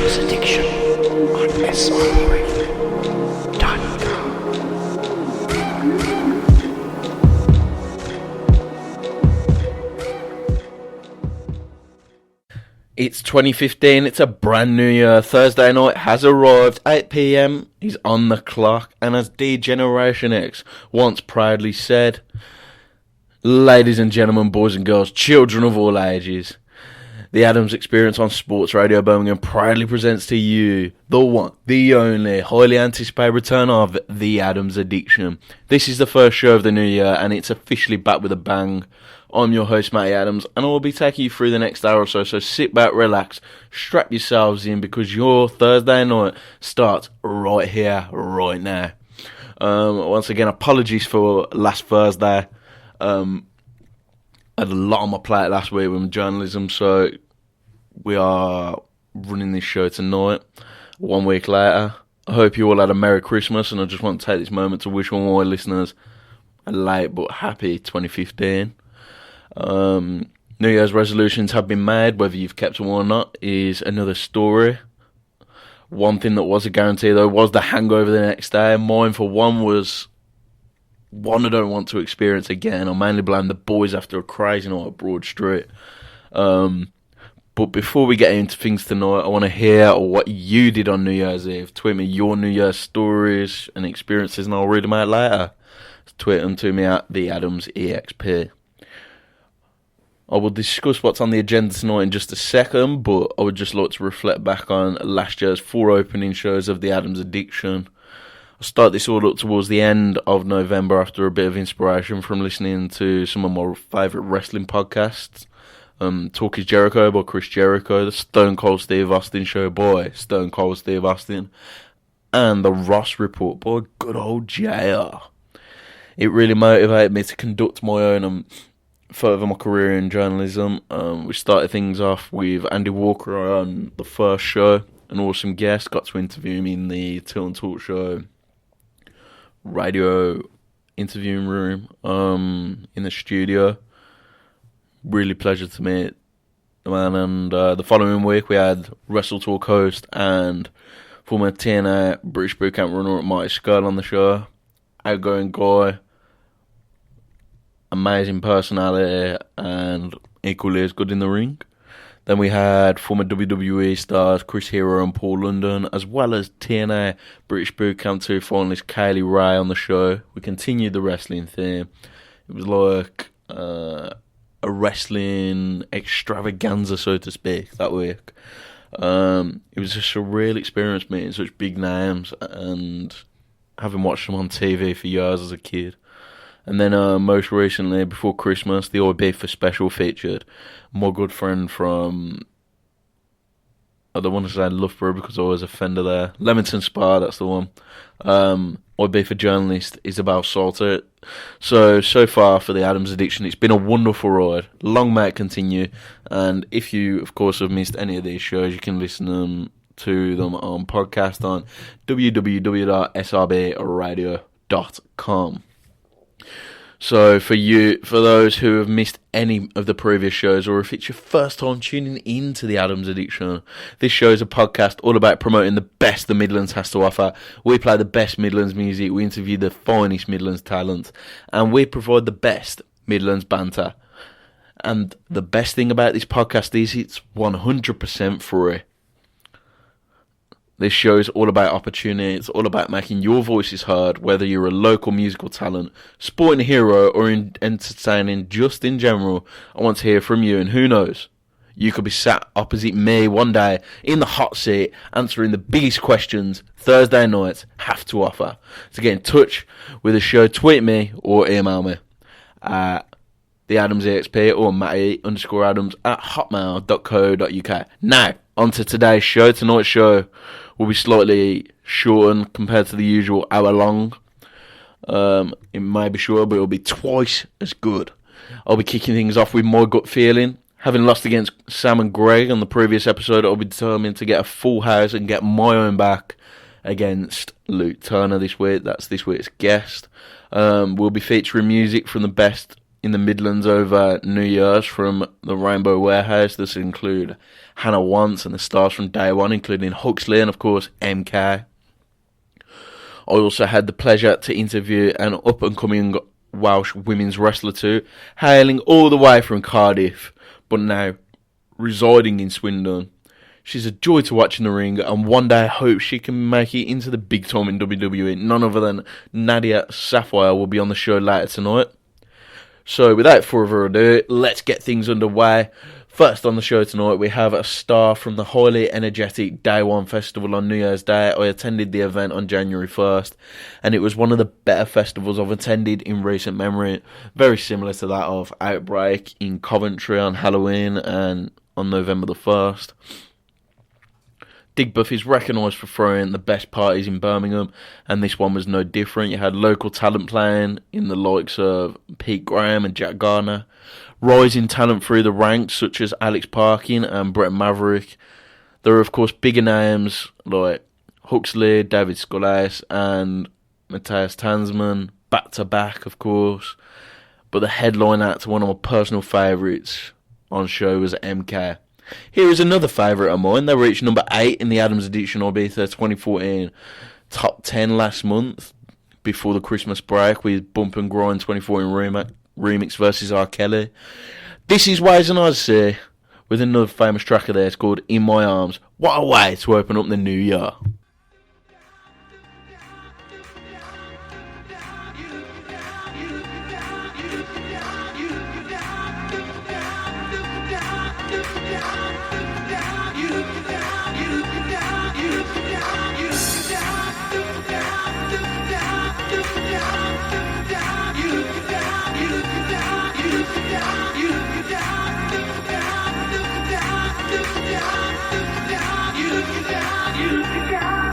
Adams Addiction on SROE.com. It's 2015, it's a brand new year. Thursday night has arrived, 8 PM is on the clock, and as D-Generation X once proudly said, ladies and gentlemen, boys and girls, children of all ages, the Adams Experience on Sports Radio Birmingham proudly presents to you the one, the only, highly anticipated return of the Adams Addiction. This is the first show of the new year, and it's officially back with a bang. I'm your host, Matty Adams, and I will be taking you through the next hour or so, so sit back, relax, strap yourselves in, because your Thursday night starts right here, right now. Once again, apologies for last Thursday. I had a lot on my plate last week with journalism, so we are running this show tonight, 1 week later. I hope you all had a Merry Christmas, and I just want to take this moment to wish all my listeners a late but happy 2015. New Year's resolutions have been made, whether you've kept them or not is another story. One thing that was a guarantee though was the hangover the next day. Mine for one was one I don't want to experience again. I mainly blame the boys after a crazy night at Broad Street. But before we get into things tonight, I want to hear what you did on New Year's Eve. Tweet me your New Year's stories and experiences and I'll read them out later. Tweet them to me at the Adams EXP. I will discuss what's on the agenda tonight in just a second, but I would just like to reflect back on last year's 4 opening shows of the Adams Addiction. I start this all up towards the end of November after a bit of inspiration from listening to some of my favourite wrestling podcasts. Talk is Jericho by Chris Jericho, the Stone Cold Steve Austin Show by Stone Cold Steve Austin, and the Ross Report by good old JR. It really motivated me to conduct my own further my career in journalism. We started things off with Andy Walker on the first show, an awesome guest. Got to interview him in the Till and Talk Show radio interviewing room in the studio. Really pleasure to meet the man. And the following week we had Wrestle Talk host and former TNA British Boot Camp runner Marty Skull on the show. Outgoing guy, amazing personality, and equally as good in the ring. Then we had former WWE stars Chris Hero and Paul London, as well as TNA British Boot Camp 2 finalist Kaylee Ray on the show. We continued the wrestling theme. It was like a wrestling extravaganza, so to speak, that week. It was just a real experience meeting such big names and having watched them on TV for years as a kid. And then most recently, before Christmas, the OB for Special featured my good friend from, I don't want to say Loughborough because I was a offender there, Leamington Spa, that's the one. OB for Journalist, Isabel Salter. So far for the Adams Addiction, it's been a wonderful ride. Long may it continue. And if you, of course, have missed any of these shows, you can listen to them on podcast on www.srbradio.com. So for those who have missed any of the previous shows, or if it's your first time tuning into the Adams Addiction, this show is a podcast all about promoting the best the Midlands has to offer. We play the best Midlands music, we interview the finest Midlands talent, and we provide the best Midlands banter. And the best thing about this podcast is it's 100% free. This show is all about opportunity. It's all about making your voices heard, whether you're a local musical talent, sporting hero, or entertaining just in general. I want to hear from you, and who knows, you could be sat opposite me one day in the hot seat answering the biggest questions Thursday nights have to offer. To get in touch with the show, tweet me or email me at theadamsexp or Matty_Adams at hotmail.co.uk. Now, on to today's show. Tonight's show will be slightly shortened compared to the usual hour long. It may be short, but it'll be twice as good. I'll be kicking things off with my gut feeling. Having lost against Sam and Greg on the previous episode, I'll be determined to get a full house and get my own back against Luke Turner this week. That's this week's guest. We'll be featuring music from the best in the Midlands over New Year's from the Rainbow Warehouse. This include Hannah Wants and the stars from day one, including Huxley and, of course, MK. I also had the pleasure to interview an up-and-coming Welsh women's wrestler too, hailing all the way from Cardiff, but now residing in Swindon. She's a joy to watch in the ring, and one day I hope she can make it into the big time in WWE. None other than Nadia Sapphire will be on the show later tonight. So without further ado, let's get things underway. First on the show tonight, we have a star from the highly energetic Day One Festival on New Year's Day. I attended the event on January 1st, and it was one of the better festivals I've attended in recent memory. Very similar to that of Outbreak in Coventry on Halloween and on November the 1st. Digbuff is recognised for throwing the best parties in Birmingham, and this one was no different. You had local talent playing in the likes of Pete Graham and Jack Garner, rising talent through the ranks such as Alex Parkin and Brett Maverick. There are of course bigger names like Huxley, David Scullis and Matthias Tansman, back to back of course, but the headline act, one of my personal favourites on show, was MK. Here is another favourite of mine. They reached number 8 in the Adams edition Ibiza 2014 top 10 last month before the Christmas break with Bump and Grind 2014 remix versus R. Kelly. This is Ways and Odyssey with another famous track of theirs called In My Arms. What a way to open up the new year. You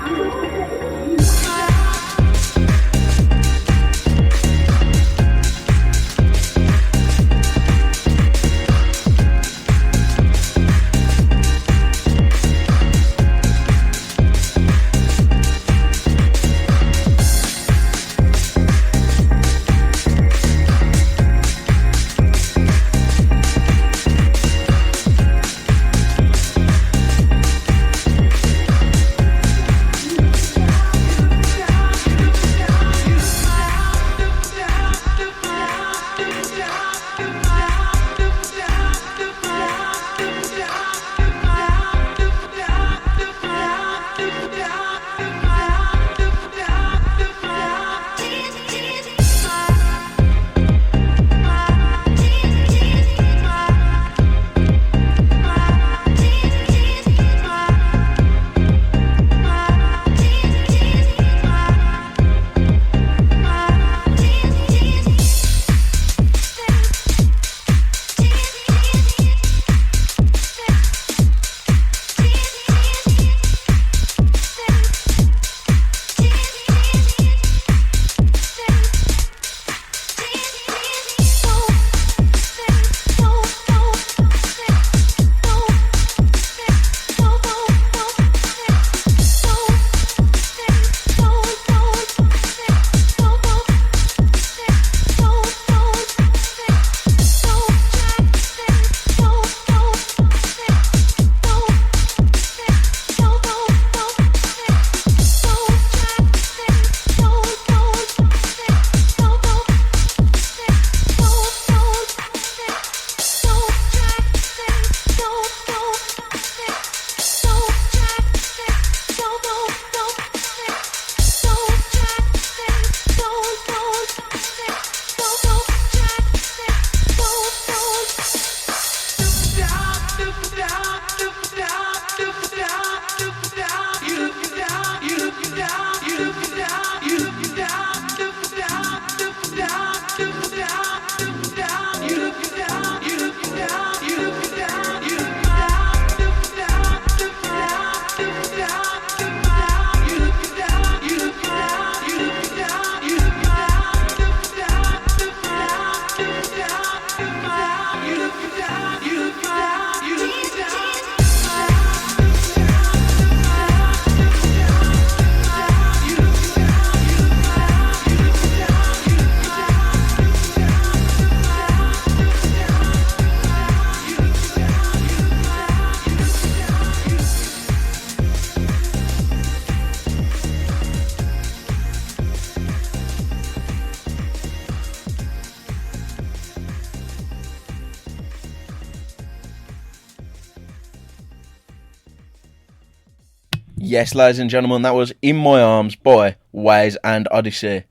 Yes, ladies and gentlemen, that was In My Arms by Waze and Odyssey.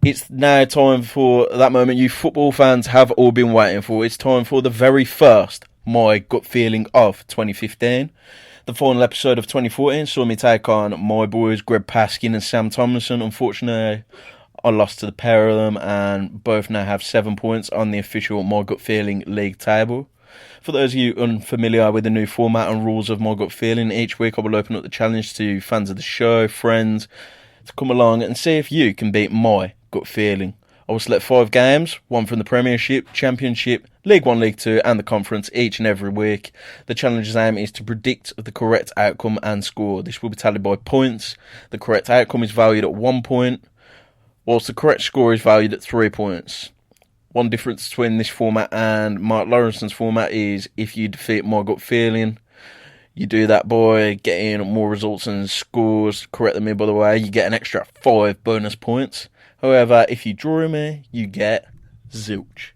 It's now time for that moment you football fans have all been waiting for. It's time for the very first My Gut Feeling of 2015. The final episode of 2014 saw me take on my boys Greg Paskin and Sam Tomlinson. Unfortunately, I lost to the pair of them and both now have 7 points on the official My Gut Feeling league table. For those of you unfamiliar with the new format and rules of My Gut Feeling, each week I will open up the challenge to fans of the show, friends, to come along and see if you can beat my gut feeling. I will select 5 games, one from the Premiership, Championship, League 1, League 2 and the Conference each and every week. The challenge's aim is to predict the correct outcome and score. This will be tallied by points. The correct outcome is valued at 1 point, whilst the correct score is valued at 3 points. One difference between this format and Mark Lawrenson's format is if you defeat My Gut Feeling, you do that by getting more results and scores correct than me, by the way. You get an extra 5 bonus points. However, if you draw me, you get zilch.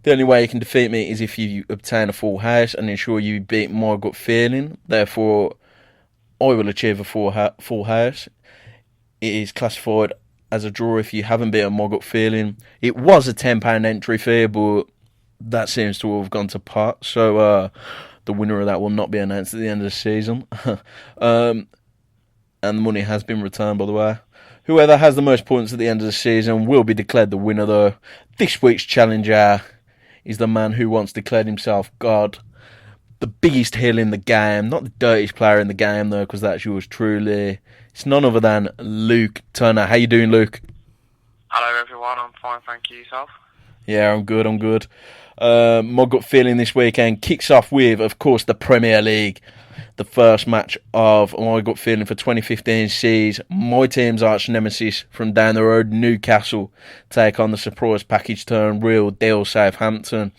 The only way you can defeat me is if you obtain a full house and ensure you beat My Gut Feeling. Therefore, I will achieve a full house. It is classified as a draw if you haven't beaten My Gut Feeling. It was a £10 entry fee, but that seems to have gone to pot. So the winner of that will not be announced at the end of the season. And the money has been returned, by the way. Whoever has the most points at the end of the season will be declared the winner, though. This week's challenger is the man who once declared himself God. The biggest heel in the game. Not the dirtiest player in the game, though, because that's yours truly. It's none other than Luke Turner. How you doing, Luke? Hello, everyone. I'm fine, thank you. Yourself? Yeah, I'm good. My gut feeling this weekend kicks off with, of course, the Premier League. The first match of My Gut Feeling for 2015 sees my team's arch nemesis from down the road, Newcastle, take on the surprise package turn real deal Southampton.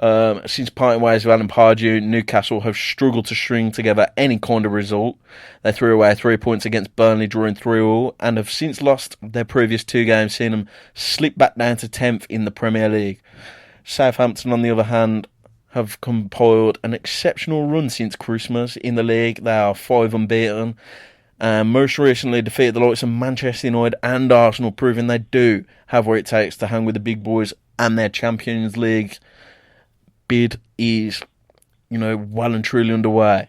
Since parting ways with Alan Pardew, Newcastle have struggled to string together any kind of result. They threw away 3 points against Burnley, drawing 3-3, and have since lost their previous 2 games, seeing them slip back down to 10th in the Premier League. Southampton, on the other hand, have compiled an exceptional run since Christmas in the league. They are 5 unbeaten, and most recently defeated the likes of Manchester United and Arsenal, proving they do have what it takes to hang with the big boys, and their Champions League bid is, well and truly underway.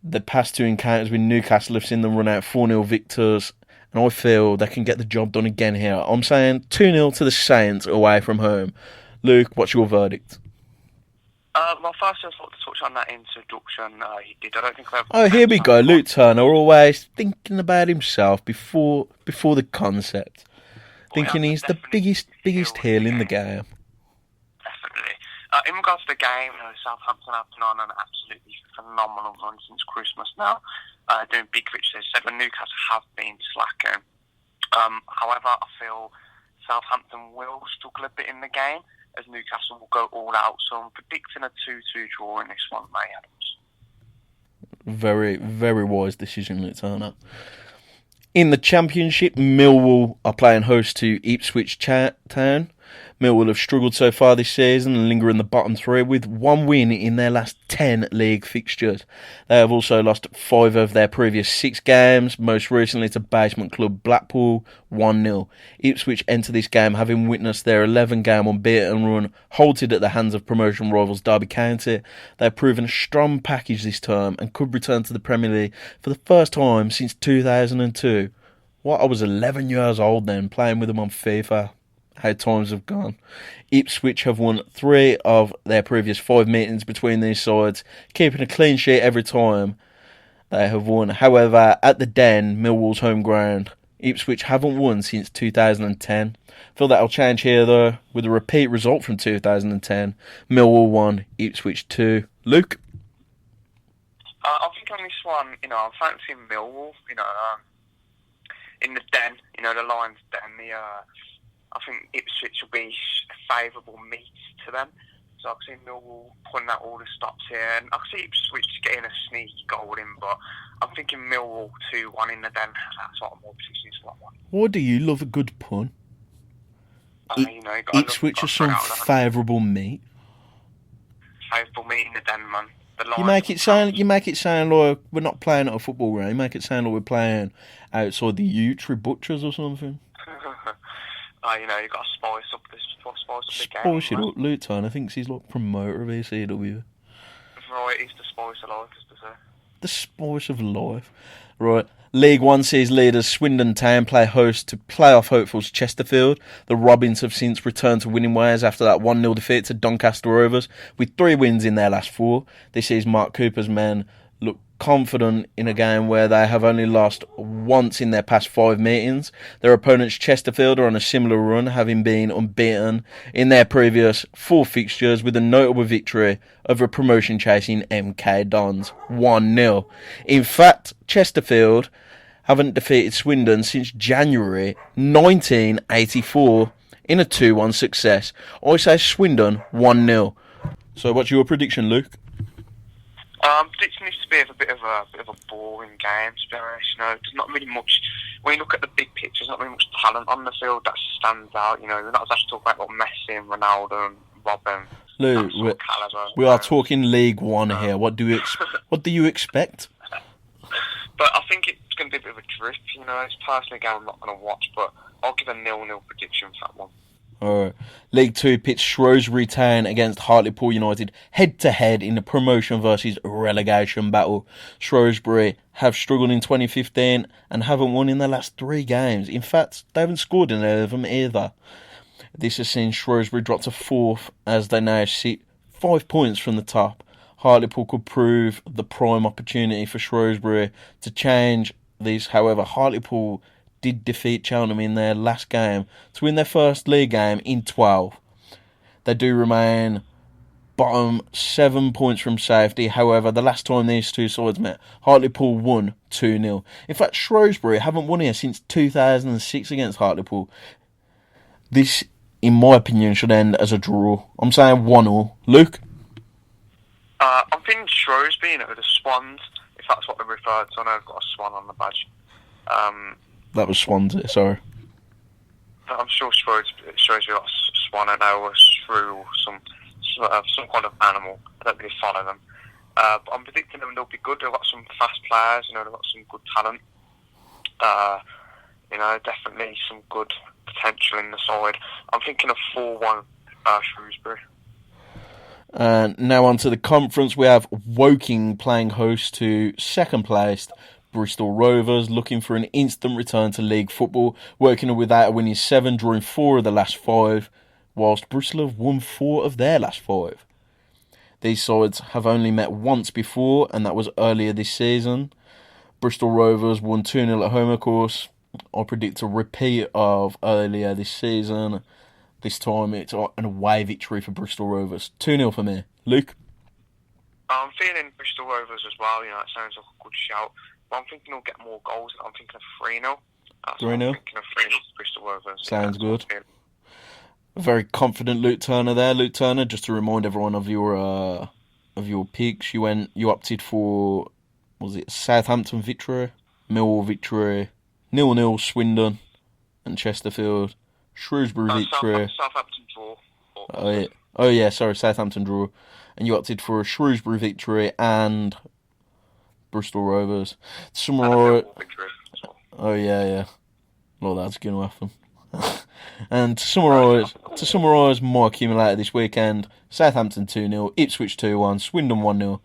The past 2 encounters with Newcastle have seen them run out 4-0 victors, and I feel they can get the job done again here. I'm saying 2-0 to the Saints away from home. Luke, what's your verdict? Well, first I just want to touch on that introduction he did. I don't think I've... Oh, here we go. Luke Turner, always thinking about himself before the concept. Thinking he's the biggest heel in the game. Definitely. In regards to the game, Southampton have been on an absolutely phenomenal run since Christmas now, doing big victories. Said when Newcastle have been slacking. However, I feel Southampton will struggle a bit in the game, as Newcastle will go all out. So I'm predicting a 2-2 draw in this one, Matty Adams. Very, very wise decision, Luke Turner. In the Championship, Millwall are playing host to Ipswich Town. Millwall have struggled so far this season and linger in the bottom 3 with 1 win in their last 10 league fixtures. They have also lost 5 of their previous 6 games, most recently to basement club Blackpool 1-0. Ipswich enter this game having witnessed their 11-game unbeaten run halted at the hands of promotion rivals Derby County. They have proven a strong package this term and could return to the Premier League for the first time since 2002. I was 11 years old then, playing with them on FIFA. How times have gone. Ipswich have won 3 of their previous 5 meetings between these sides, keeping a clean sheet every time they have won. However, at the Den, Millwall's home ground, Ipswich haven't won since 2010. I feel that'll change here though, with a repeat result from 2010. Millwall 1, Ipswich 2. Luke? I think on this one, I'm fancying Millwall, in the Den, the Lions Den, I think Ipswich will be a favourable meet to them. So I can see Millwall putting out all the stops here. And I can see Ipswich getting a sneaky goal in, but I'm thinking Millwall 2-1 in the Den. That's what I'm more positioned to that one. Why do you love a good pun? Ipswich are some favourable meet. Favourable meet in the Den, man. The line You make it sound like we're not playing at a football ground. You make it sound like we're playing outside the Utri Butchers or something. You know, you got to spice up the game. Spice it up, Luke Turner thinks he's like promoter of ECW. Right, he's the spice of life, as to say. The spice of life. Right. League One sees leaders Swindon Town play host to playoff hopefuls Chesterfield. The Robins have since returned to winning ways after that 1-0 defeat to Doncaster Rovers, with 3 wins in their last 4. This sees Mark Cooper's men look confident in a game where they have only lost once in their past 5 meetings. Their opponents Chesterfield are on a similar run, having been unbeaten in their previous 4 fixtures, with a notable victory over promotion-chasing MK Dons, 1-0. In fact, Chesterfield haven't defeated Swindon since January 1984 in a 2-1 success. I say Swindon 1-0. So what's your prediction, Luke? Predicting this to be a bit of a boring game, to be honest. You know, there's not really much. When you look at the big picture, there's not really much talent on the field that stands out. You know, we're not just talking about Messi and Ronaldo and Robin. Luke, we are talking League One here. What do you expect? But I think it's going to be a bit of a drift. You know, it's personally a game I'm not going to watch, but I'll give a 0-0 prediction for that one. Alright. League 2 pits Shrewsbury Town against Hartlepool United head-to-head in the promotion versus relegation battle. Shrewsbury have struggled in 2015 and haven't won in their last 3 games. In fact, they haven't scored in any of them either. This has seen Shrewsbury drop to 4th as they now sit 5 points from the top. Hartlepool could prove the prime opportunity for Shrewsbury to change this. However, Hartlepool did defeat Cheltenham in their last game to win their first league game in 12. They do remain bottom 7 points from safety. However, the last time these two sides met, Hartlepool won 2-0. In fact, Shrewsbury haven't won here since 2006 against Hartlepool. This, in my opinion, should end as a draw. I'm saying 1-0. Luke? I'm thinking Shrewsbury, you know, the Swans, if that's what they refer to. I know I've got a swan on the badge. That was Swansea, sorry. I'm sure Shrewsbury got a swan, and I was through some kind of animal. I don't really follow them. But I'm predicting them they'll be good. They've got some fast players, you know, they've got some good talent. You know, definitely some good potential in the side. I'm thinking of 4-1 Shrewsbury. And now on to the conference. We have Woking playing host to second placed Bristol Rovers, looking for an instant return to league football. Woking without a winning 7, drawing 4 of the last 5, whilst Bristol have won 4 of their last 5. These sides have only met once before, and that was earlier this season. Bristol Rovers won 2-0 at home, of course. I predict a repeat of earlier this season. This time it's an away victory for Bristol Rovers. 2-0 for me. Luke? I'm feeling Bristol Rovers as well. You know, it sounds like a good shout. But I'm thinking we'll get more goals. I'm thinking of 3-0. 3-0? I'm thinking of 3-0 Bristol Rovers. Sounds good. A very confident Luke Turner there. Luke Turner, just to remind everyone of your picks, you opted for, was it Southampton victory, Millwall victory, 0-0 Swindon and Chesterfield, Shrewsbury victory. Southampton draw. Oh yeah, sorry, Southampton draw. And you opted for a Shrewsbury victory and Bristol Rovers. Oh yeah. Well, that's going to happen. And to summarise my accumulator this weekend, Southampton 2-0, Ipswich 2-1, Swindon 1-0,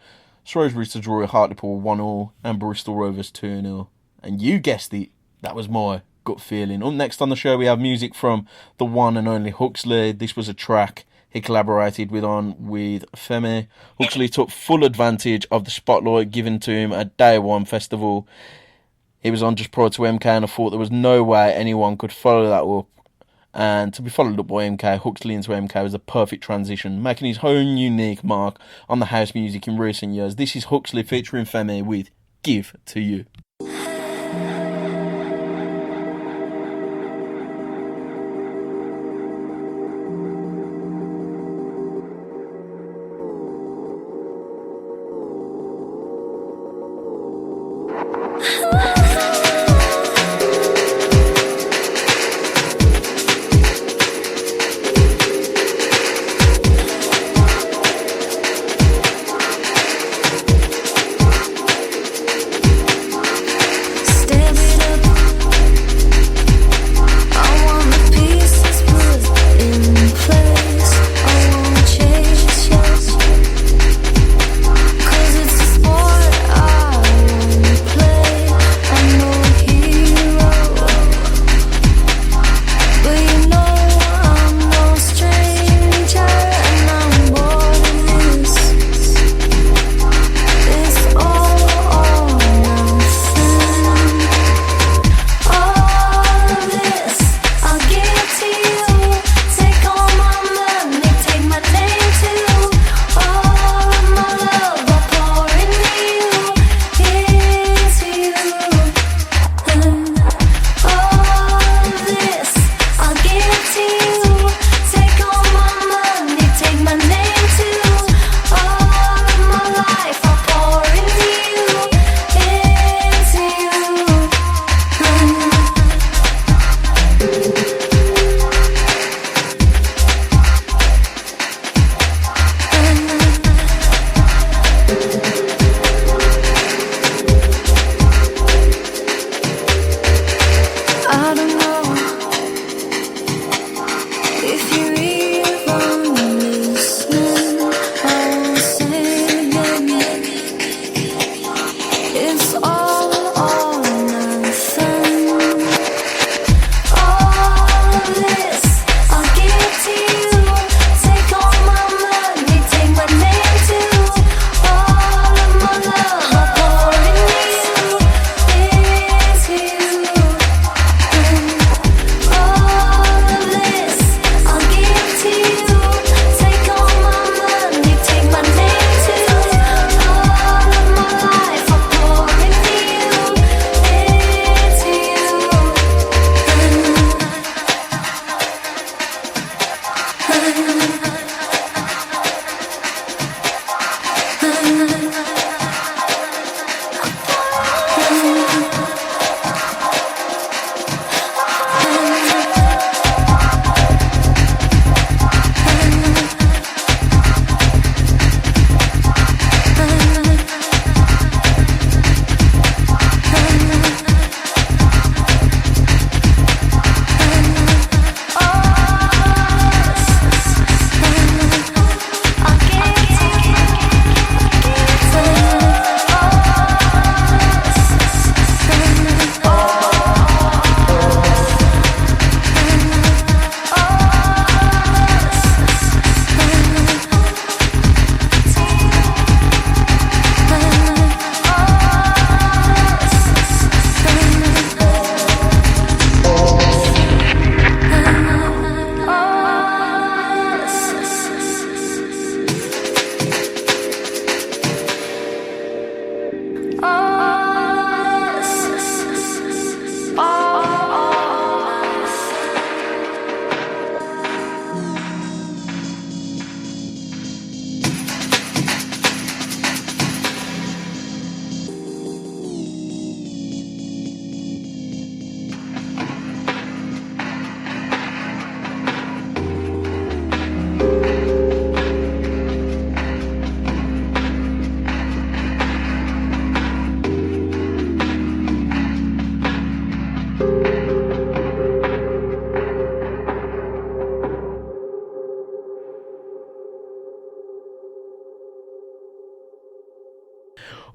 Shrewsbury to draw Hartlepool 1-0, and Bristol Rovers 2-0. And you guessed it, that was my gut feeling. Up next on the show, we have music from the one and only Huxley. This was a track he collaborated with Femi. Huxley took full advantage of the spotlight given to him at Day One Festival. He was on just prior to MK, and I thought there was no way anyone could follow that up. And to be followed up by MK, Huxley into MK was a perfect transition, making his own unique mark on the house music in recent years. This is Huxley featuring Femi with Give to You.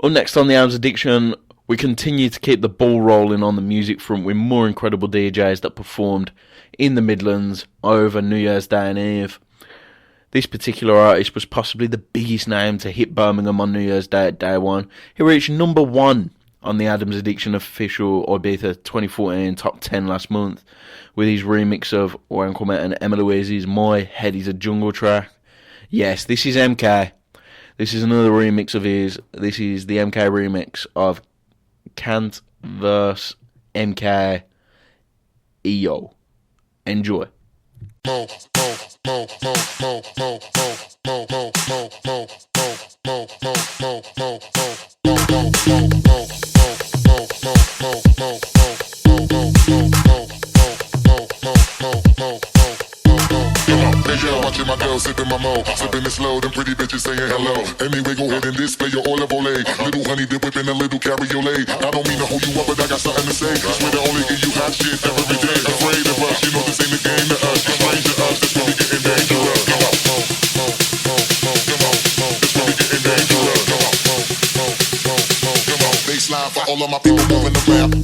Up next on the Adams Addiction, we continue to keep the ball rolling on the music front with more incredible DJs that performed in the Midlands over New Year's Day and Eve. This particular artist was possibly the biggest name to hit Birmingham on New Year's Day at day one. He reached number 1 on the Adams Addiction official Ibiza 2014 top 10 last month with his remix of Warren Comet and Emma Louise's My Head Is a Jungle track. Yes, this is MK. This is another remix of his. This is the MK remix of Kant vs MK EO. Enjoy. Watching my girl sipping my mo, sipping it slow, them pretty bitches saying hello. Anyway, go ahead and display your olive oil. Little honey dip whipping a little cabriolet. I don't mean to hold you up, but I got something to say. Swear to only give you hot shit every day. Afraid of us, you know this ain't the game to us. Strange to us, that's when we getting dangerous. Come on, that's when we getting dangerous. Come on, baseline for all of my people moving around.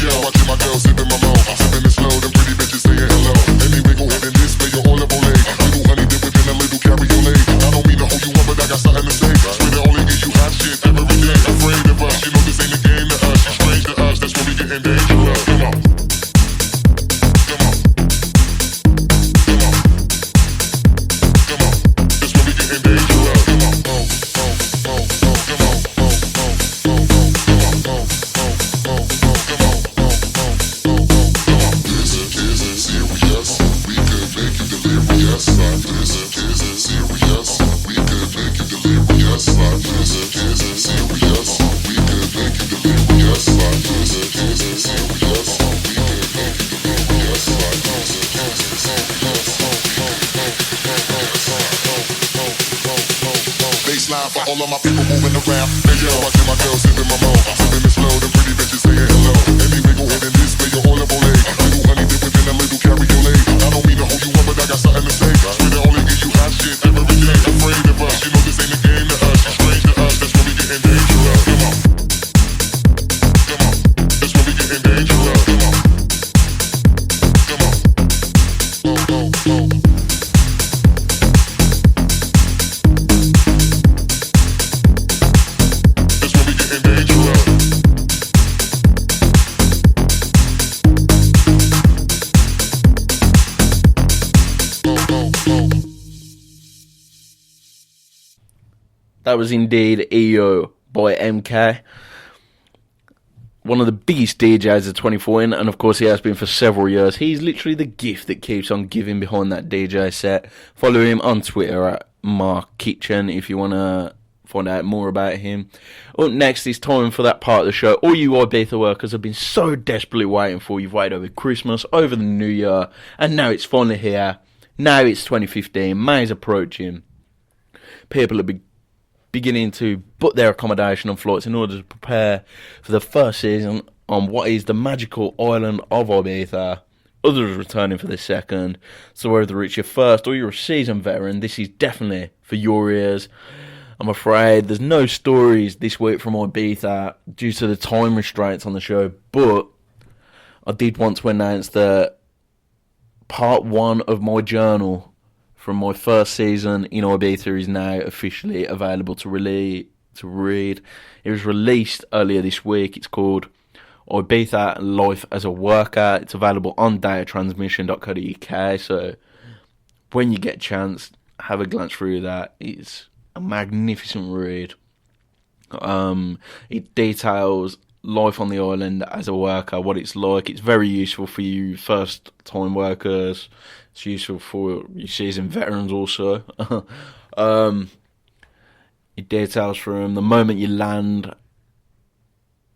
Watching my girl sipping my mo, sipping it slow, them pretty bitches saying hello. Anyway, go ahead and display your olive oil. Little honey dip whipping a little cabriolet. I don't mean to hold you up, but I got something to say. Swear to only give you hot shit every day. Afraid of us, you know this ain't a game to us. Strange to us, that's when we getting dangerous. Come on. Come on. Come on. Come on. That's when we getting dangerous. Come on. Come on. Come on. Baseline for all of my people moving around. Hey yo, watching my girl sipping my mo, sipping it slow, them pretty bitches saying hello. Anyway, go ahead and display your olive oil. Little honey dip whipping a little cabriolet. I don't mean to hold you up, but I got something to say. Swear to only give you hot shit every day. Afraid of us, you know this ain't a game to us. Strange to us, that's when we getting dangerous. Come on, come on, that's when we getting dangerous. Come on, come on, that's when we getting dangerous. That was indeed EO by MK. One of the biggest DJs of 2014, and of course he has been for several years. He's literally the gift that keeps on giving behind that DJ set. Follow him on Twitter at Mark Kitchen if you want to find out more about him. Up next, it's time for that part of the show. All you Ibiza workers have been so desperately waiting for. You've waited over Christmas, over the New Year, and now it's finally here. Now it's 2015. May's approaching. People are beginning to book their accommodation and flights in order to prepare for the first season on what is the magical island of Ibiza. Others returning for the second. So whether it's your first or you're a seasoned veteran, this is definitely for your ears. I'm afraid there's no stories this week from Ibiza due to the time restraints on the show, but I did want to announce that part 1 of my journal from my first season in Ibiza is now officially available to read. It was released earlier this week. It's called Ibiza Life as a Worker. It's available on datatransmission.co.uk, so when you get a chance, have a glance through that. It's a magnificent read. It details life on the island as a worker, what it's like. It's very useful for you first-time workers. It's useful for you seasoned veterans also. It details from the moment you land,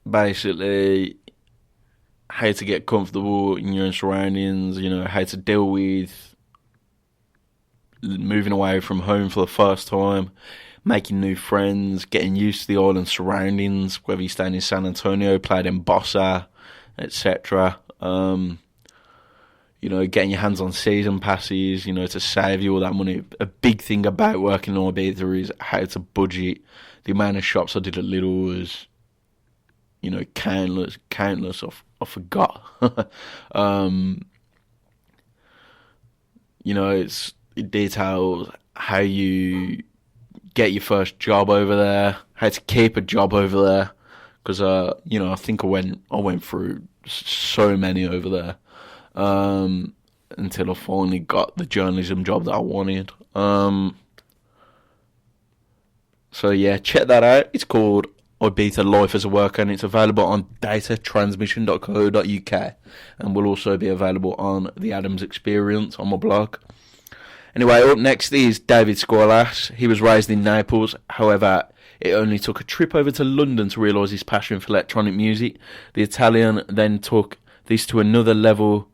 basically how to get comfortable in your own surroundings, you know, how to deal with moving away from home for the first time, making new friends, getting used to the island surroundings, whether you're staying in San Antonio, played in Bossa, etc. you know, getting your hands on season passes, you know, to save you all that money. A big thing about working in Ibiza is how to budget. The amount of shops I did at Lidl was, you know, countless. I forgot. You know, it details how you get your first job over there, how to keep a job over there. Because, you know, I think I went through so many over there. Until I finally got the journalism job that I wanted. So yeah, check that out. It's called Ibiza Life as a Worker, and it's available on datatransmission.co.uk, and will also be available on the Adams Experience on my blog. Anyway, up next is David Squalas. He was raised in Naples, however, it only took a trip over to London to realise his passion for electronic music. The Italian then took this to another level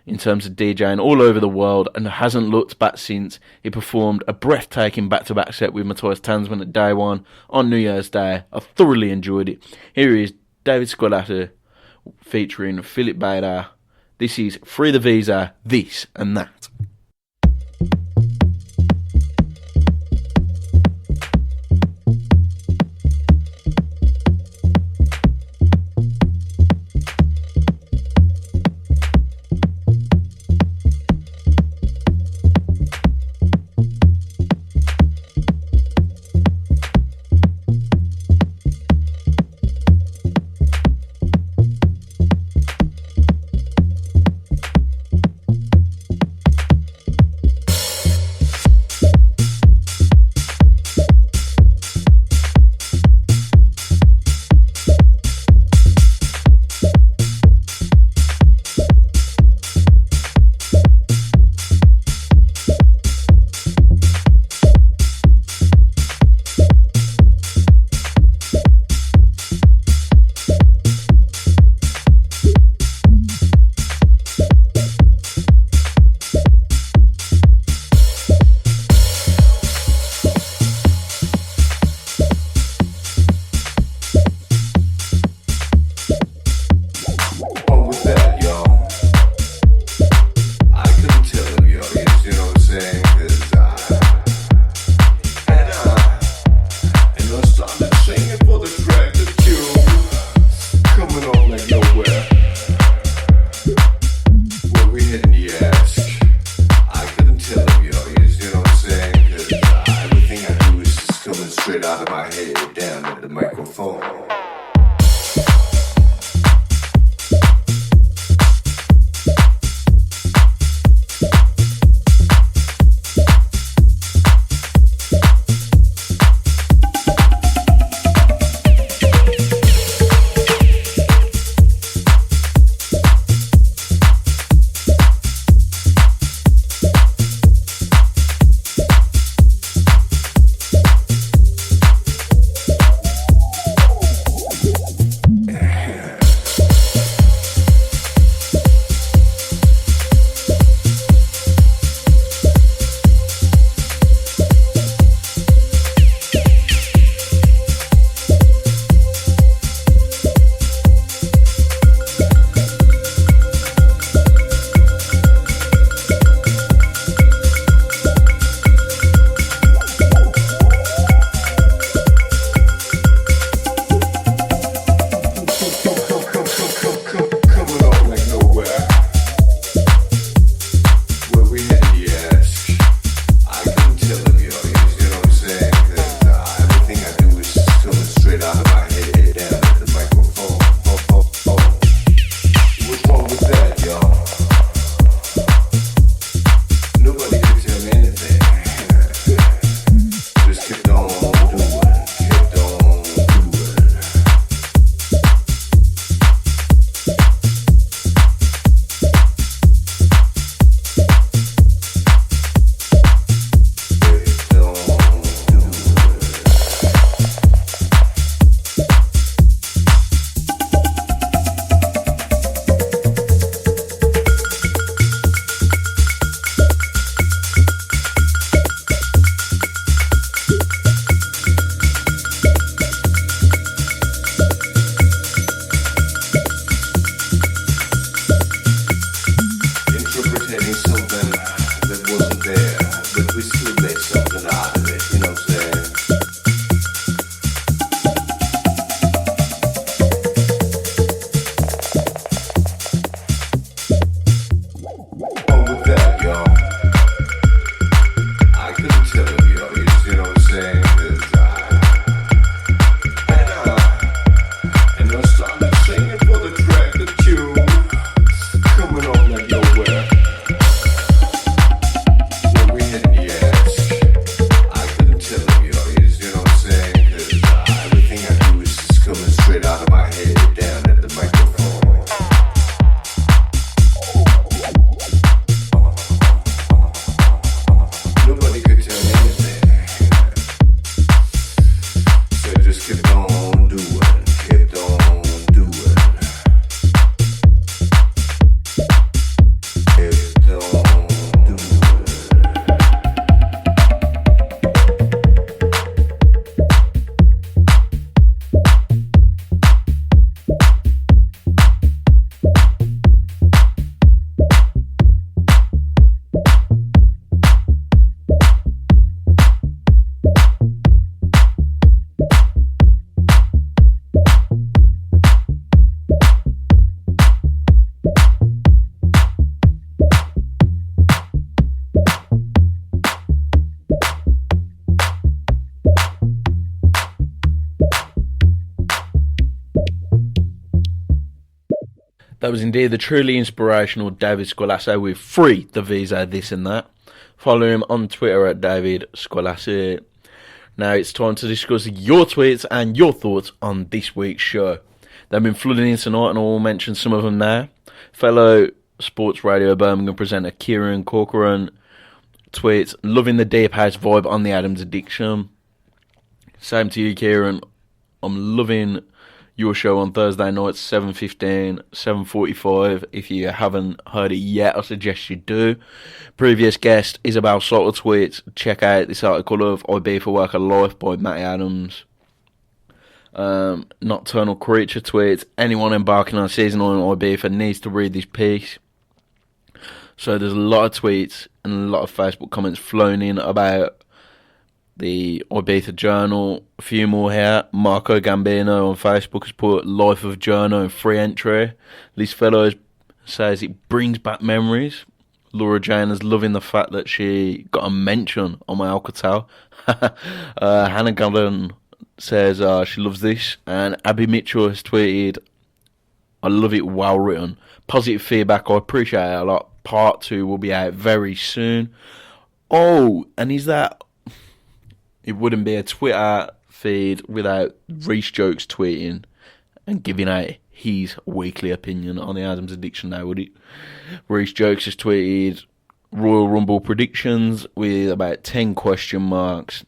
in terms of DJing all over the world, and hasn't looked back since. He performed a breathtaking back-to-back set with Matthias Tanzmann at Day One on New Year's Day. I thoroughly enjoyed it. Here is David Squalata featuring Philip Bader. This is Free the Visa, This and That. That was indeed the truly inspirational David Squalasso with Free the Visa, This and That. Follow him on Twitter at David Squalasso. Now it's time to discuss your tweets and your thoughts on this week's show. They've been flooding in tonight and I'll mention some of them now. Fellow Sports Radio Birmingham presenter Kieran Corcoran tweets, loving the deep house vibe on the Adams Addiction. Same to you, Kieran. I'm loving your show on Thursday nights, 7:15, 7:45. If you haven't heard it yet, I suggest you do. Previous guest Isabel Salter tweets, check out this article of I Be For Work of Life by Matty Adams. Nocturnal Creature tweets, anyone embarking on season 9 of Ibiza needs to read this piece. So there's a lot of tweets and a lot of Facebook comments flowing in about the Ibiza Journal. A few more here. Marco Gambino on Facebook has put Life of Journo in free entry. This fellow says it brings back memories. Laura Jane is loving the fact that she got a mention on my Alcatel. Hannah Gunn says she loves this. And Abby Mitchell has tweeted, I love it, well written. Positive feedback, I appreciate it a lot. Part 2 will be out very soon. Oh, and is that... It wouldn't be a Twitter feed without Reece Jokes tweeting and giving out his weekly opinion on the Adams Addiction now, would it? Reece Jokes has tweeted Royal Rumble predictions with about 10 question marks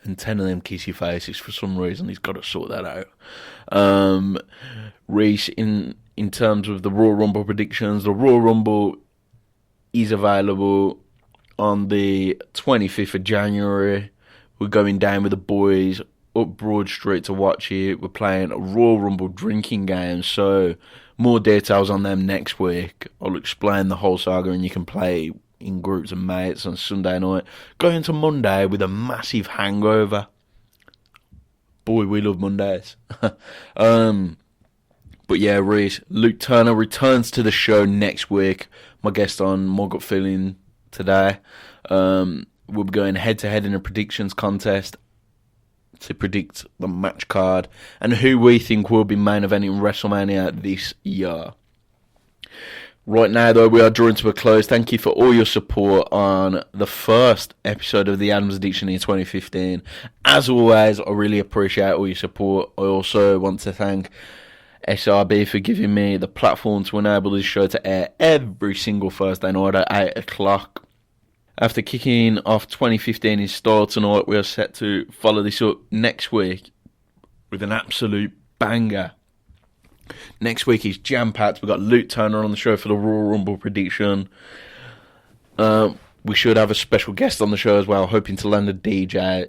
and 10 of them kissy faces for some reason. He's got to sort that out. Reece, in terms of the Royal Rumble predictions, the Royal Rumble is available on the 25th of January. We're going down with the boys up Broad Street to watch it. We're playing a Royal Rumble drinking game, so more details on them next week. I'll explain the whole saga and you can play in groups of mates on Sunday night. Going to Monday with a massive hangover. Boy, we love Mondays. But yeah, Reece, Luke Turner returns to the show next week. My guest on My Gut Feeling today. We'll be going head-to-head in a predictions contest to predict the match card and who we think will be main eventing WrestleMania this year. Right now, though, we are drawing to a close. Thank you for all your support on the first episode of the Adams Addiction in 2015. As always, I really appreciate all your support. I also want to thank SRB for giving me the platform to enable this show to air every single Thursday night at 8 o'clock. After kicking off 2015 in style tonight, we are set to follow this up next week with an absolute banger. Next week is jam-packed. We've got Luke Turner on the show for the Royal Rumble prediction. We should have a special guest on the show as well, hoping to land a DJ.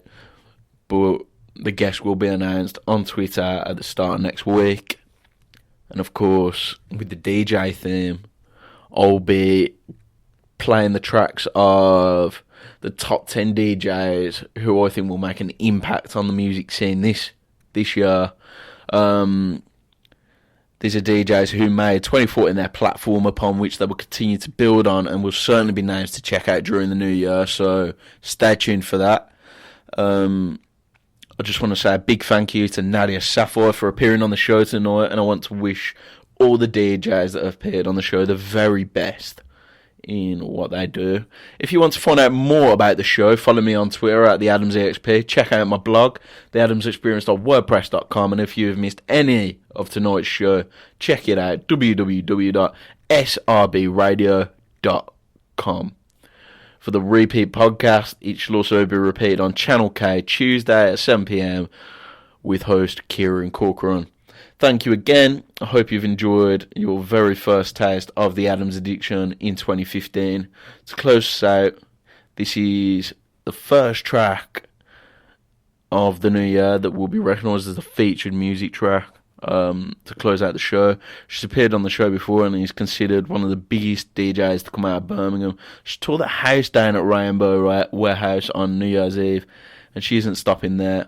But the guest will be announced on Twitter at the start of next week. And of course, with the DJ theme, I'll be playing the tracks of the top 10 DJs who I think will make an impact on the music scene this year. These are DJs who made 2014 their platform upon which they will continue to build on and will certainly be names to check out during the new year, so stay tuned for that. I just want to say a big thank you to Nadia Sapphire for appearing on the show tonight, and I want to wish all the DJs that have appeared on the show the very best in what they do. If you want to find out more about the show, follow me on Twitter at TheAdamsEXP. Check out my blog, theadamsexperience.wordpress.com, and if you have missed any of tonight's show, check it out, www.srbradio.com. For the repeat podcast, it shall also be repeated on Channel K Tuesday at 7 p.m. with host Kieran Corcoran. Thank you again. I hope you've enjoyed your very first taste of the Adams Addiction in 2015. To close us out, this is the first track of the new year that will be recognised as the featured music track to close out the show. She's appeared on the show before and is considered one of the biggest DJs to come out of Birmingham. She tore the house down at Rainbow Warehouse on New Year's Eve, and she isn't stopping there.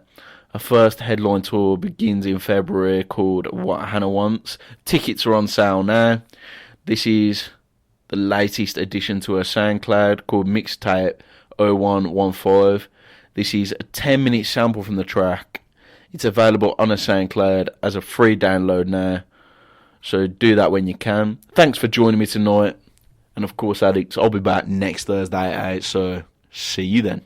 Her first headline tour begins in February, called What Hannah Wants. Tickets are on sale now. This is the latest addition to her SoundCloud, called Mixtape 0115. This is a 10-minute sample from the track. It's available on her SoundCloud as a free download now. So do that when you can. Thanks for joining me tonight. And of course, addicts, I'll be back next Thursday at 8, so see you then.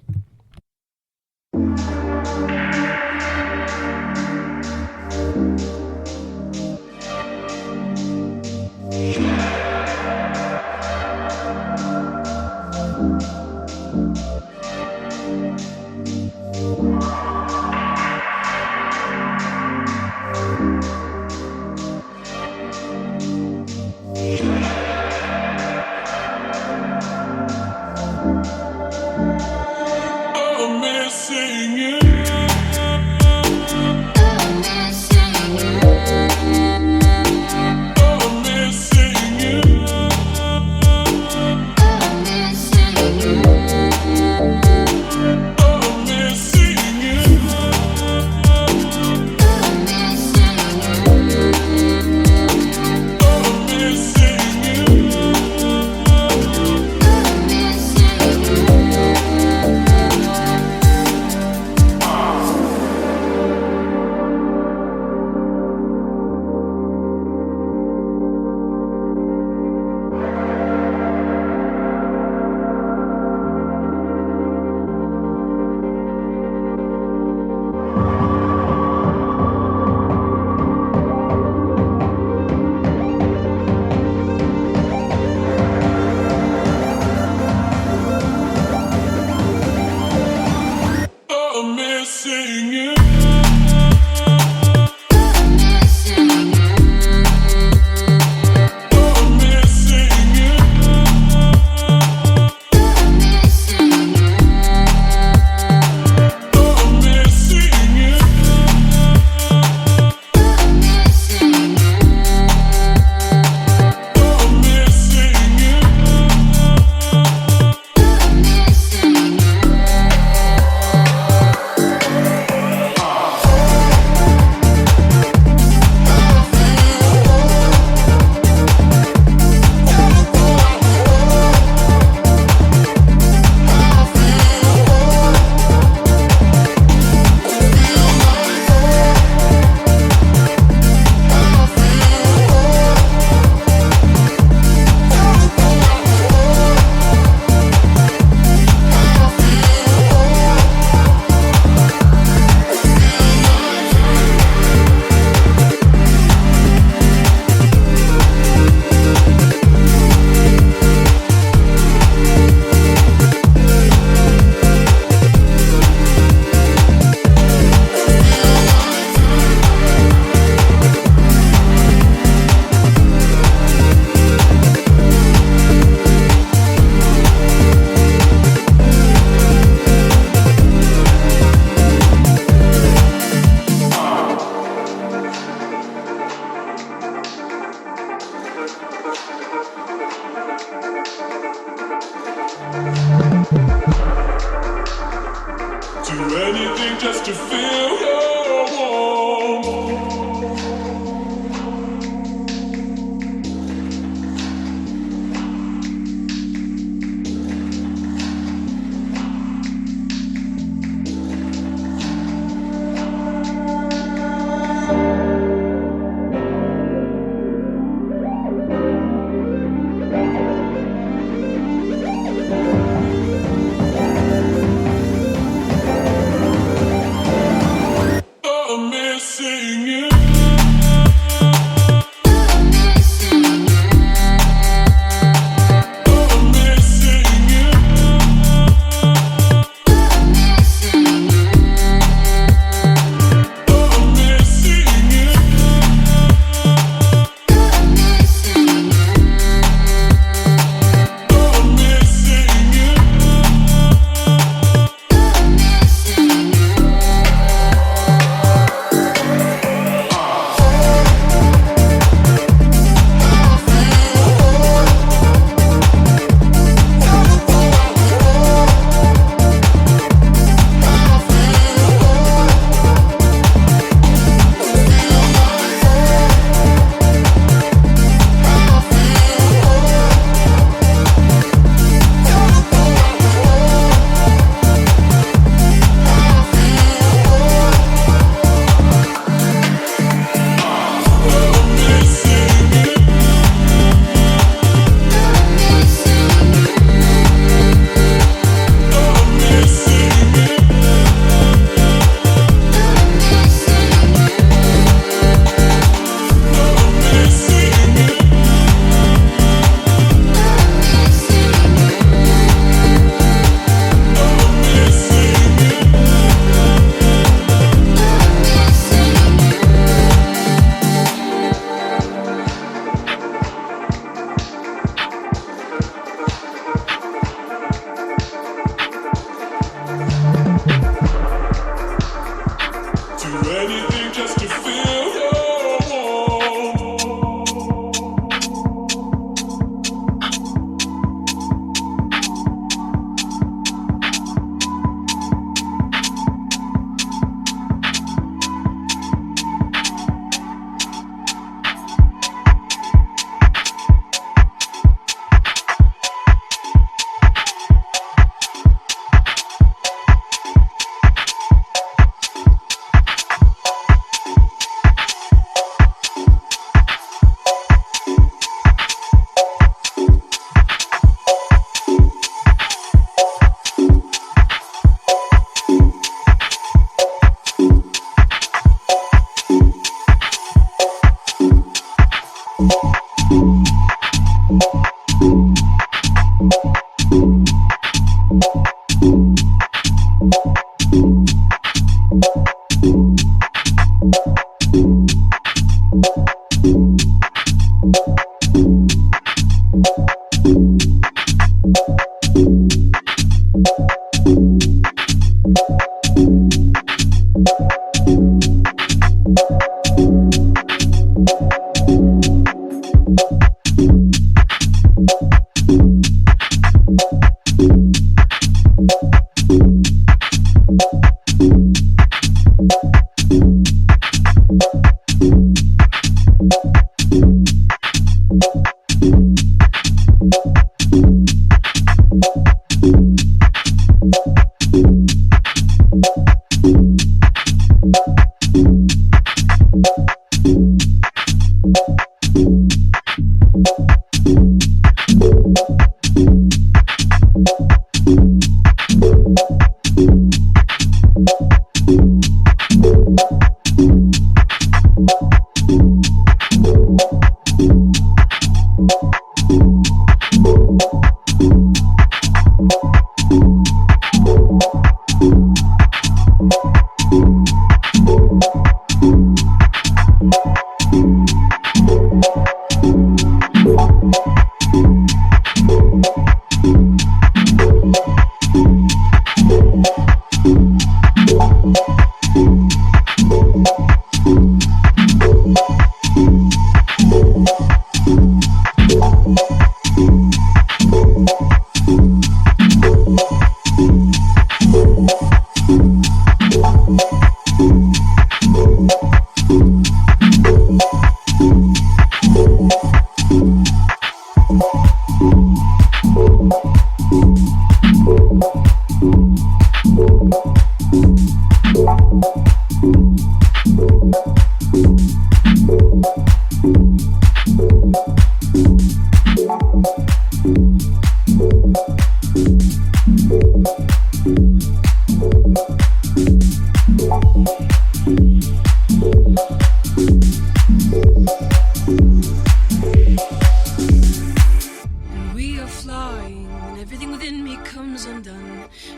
Just to feel your warmth.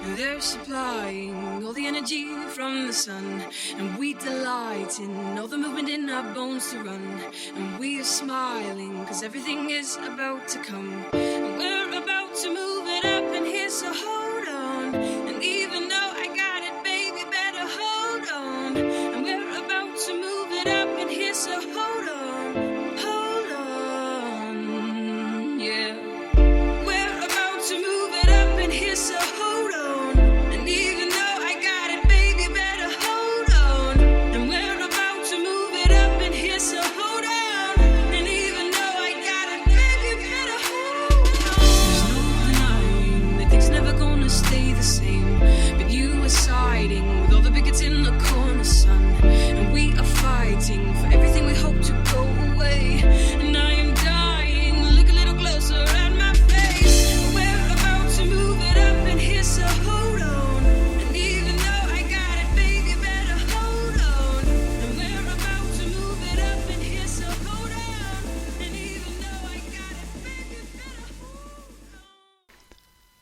and they're supplying all the energy from the sun, and we delight in all the movement in our bones to run, and we are smiling cause everything is about to come, and we're about to move it up in here, so hold on, and even though I got it, baby, better hold on, and we're about to move it up in here, so hold on, yeah. We're about to move it up in here, so hold on. And even though I got it, baby, better hold on. And we're about to move it up in here, so hold on. And even though I got it, baby, better hold on. There's no denying that things never gonna stay the same. But you are siding with all the bigots in the corner, son. And we are fighting for everything we hope to go away. And I am dying, look a little closer at my face. We're about to move it up in here, so hold on. And even though I got it, baby, better hold on. And we're about to move it up in here, so hold on. And even though I got it, baby, better hold on.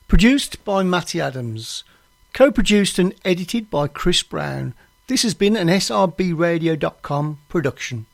Produced by Matty Adams. Co-produced and edited by Chris Brown. This has been an srbradio.com production.